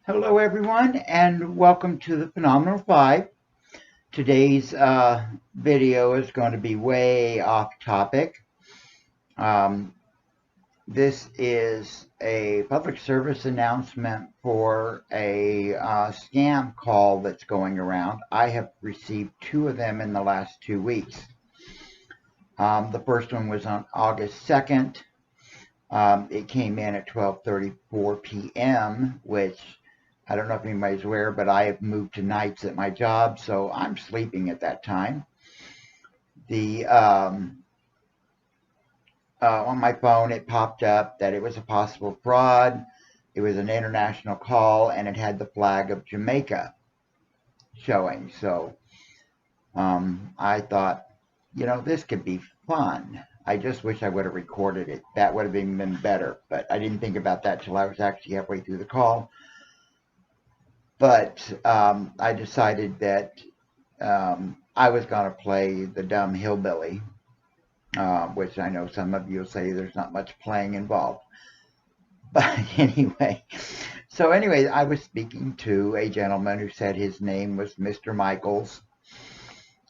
Hello, everyone, and welcome to the Phenomenal Five. Today's video is going to be way off topic. Um, this is a public service announcement for a scam call that's going around. I have received two of them in the last 2 weeks. The first one was on August 2nd. It came in at 12:34 p.m., which I don't know if anybody's aware, but I have moved to nights at my job, so I'm sleeping at that time. On my phone, it popped up that it was a possible fraud. It was an international call, and it had the flag of Jamaica showing. So I thought, this could be fun. I just wish I would have recorded it. That would have been better, but I didn't think about that till I was actually halfway through the call. But I decided that I was going to play the dumb hillbilly, which I know some of you will say there's not much playing involved. But anyway, I was speaking to a gentleman who said his name was Mr. Michaels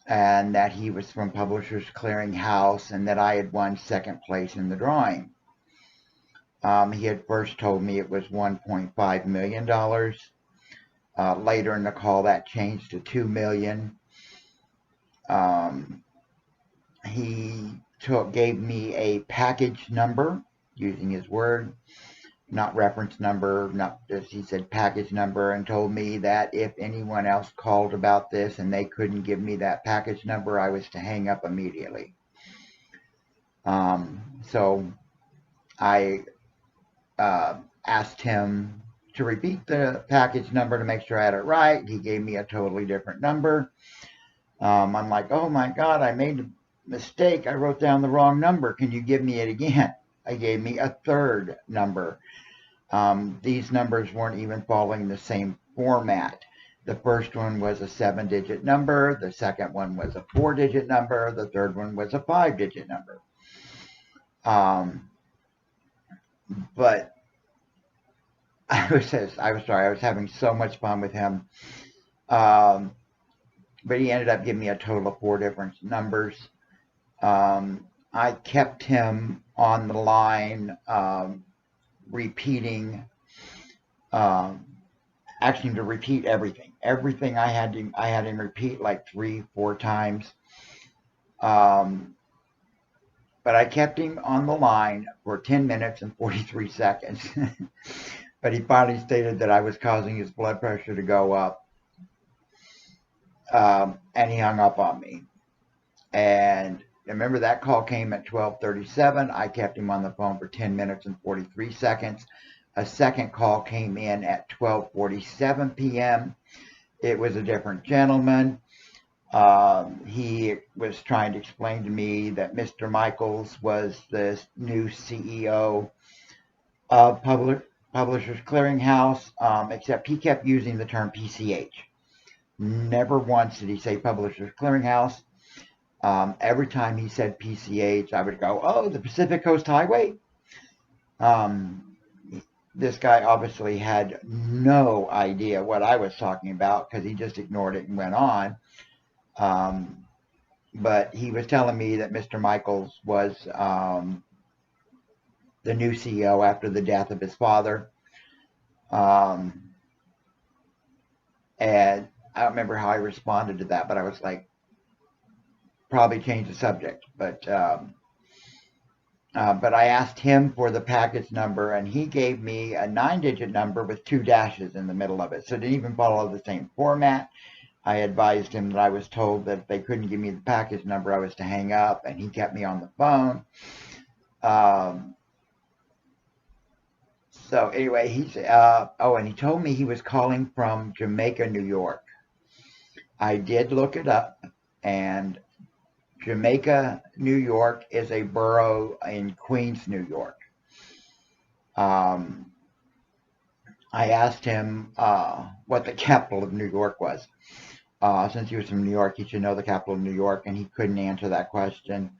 and that he was from Publishers Clearing House and that I had won second place in the drawing. He had first told me it was $1.5 million. Later in the call, that changed to $2 million. He gave me a package number using his word, not reference number, not as he said package number, and told me that if anyone else called about this and they couldn't give me that package number, I was to hang up immediately. So I asked him to repeat the package number to make sure I had it right. He gave me a totally different number. I'm like, oh my God, I made a mistake. I wrote down the wrong number. Can you give me it again? He gave me a third number. These numbers weren't even following the same format. The first one was a 7-digit number. The second one was a 4-digit number. The third one was a 5-digit number. But I was having so much fun with him. But he ended up giving me a total of 4 different numbers. I kept him on the line, repeating, asking him to repeat everything. Everything I had him repeat like 3-4 times. But I kept him on the line for 10 minutes and 43 seconds. But he finally stated that I was causing his blood pressure to go up. And he hung up on me. And remember, that call came at 12:37. I kept him on the phone for 10 minutes and 43 seconds. A second call came in at 12:47 p.m. It was a different gentleman. He was trying to explain to me that Mr. Michaels was the new CEO of Publishers Clearing House, except he kept using the term PCH. Never once did he say Publishers Clearing House. Every time he said PCH, I would go, oh, the Pacific Coast Highway? This guy obviously had no idea what I was talking about because he just ignored it and went on. But he was telling me that Mr. Michaels was the new CEO after the death of his father. And I don't remember how I responded to that, but I was like, probably change the subject. But I asked him for the package number, and he gave me a 9-digit number with 2 dashes in the middle of it. So it didn't even follow the same format. I advised him that I was told that if they couldn't give me the package number, I was to hang up, and he kept me on the phone. So anyway, and he told me he was calling from Jamaica, New York. I did look it up, and Jamaica, New York is a borough in Queens, New York. I asked him what the capital of New York was. Since he was from New York, he should know the capital of New York, and he couldn't answer that question.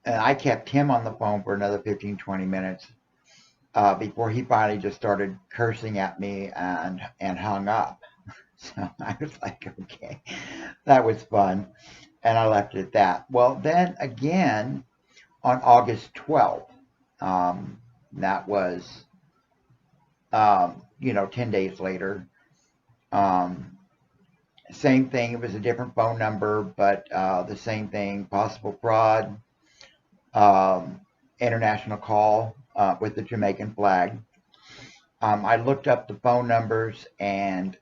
And I kept him on the phone for another 15, 20 minutes. before he finally just started cursing at me and hung up. So I was like, okay, that was fun. And I left it at that. Well, then again, on August 12th, that was, 10 days later, um, same thing. It was a different phone number, but the same thing, possible fraud, um, international call with the Jamaican flag. I looked up the phone numbers, and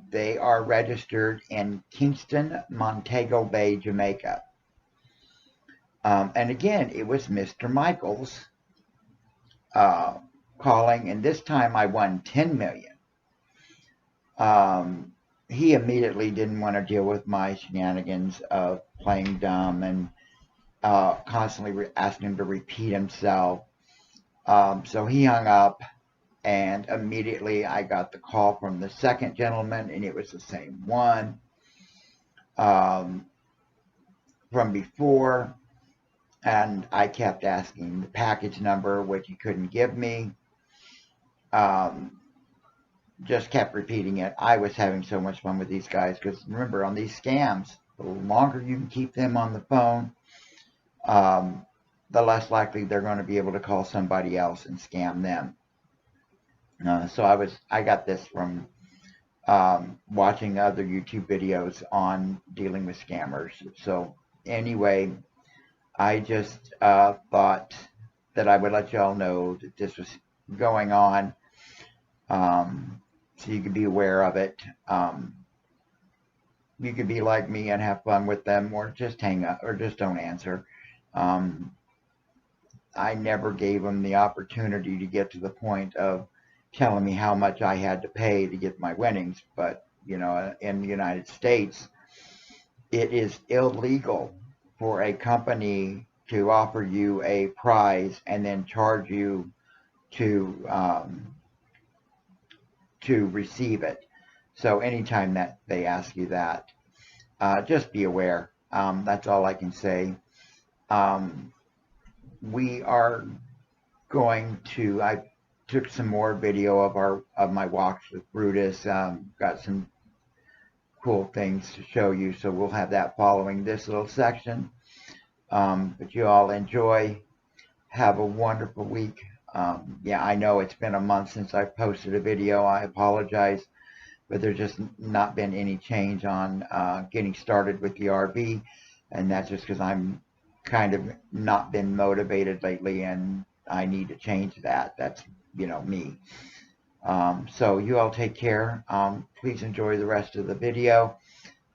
they are registered in Kingston, Montego Bay, Jamaica. And again, it was Mr. Michaels uh, calling, and this time I won 10 million. He immediately didn't want to deal with my shenanigans of playing dumb and constantly asking him to repeat himself. So he hung up, and immediately I got the call from the second gentleman, and it was the same one from before. And I kept asking the package number, which he couldn't give me. Just kept repeating it. I was having so much fun with these guys because remember, on these scams, the longer you can keep them on the phone, the less likely they're going to be able to call somebody else and scam them. So I got this from watching other YouTube videos on dealing with scammers. So anyway, I just thought that I would let y'all know that this was going on, so you could be aware of it. You could be like me and have fun with them, or just hang up, or just don't answer. I never gave them the opportunity to get to the point of telling me how much I had to pay to get my winnings. But, in the United States, it is illegal for a company to offer you a prize and then charge you to receive it. So anytime that they ask you that, just be aware. That's all I can say. We are going to. I took some more video of my walks with Brutus. Got some cool things to show you, so we'll have that following this little section. But you all enjoy. Have a wonderful week. Yeah, I know it's been a month since I posted a video. I apologize, but there's just not been any change on getting started with the RV, and that's just because I'm kind of not been motivated lately, and I need to change that. That's, me. So you all take care. Please enjoy the rest of the video.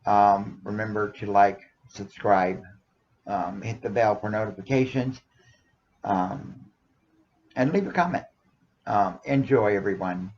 Remember to like, subscribe, hit the bell for notifications, and leave a comment. Enjoy, everyone.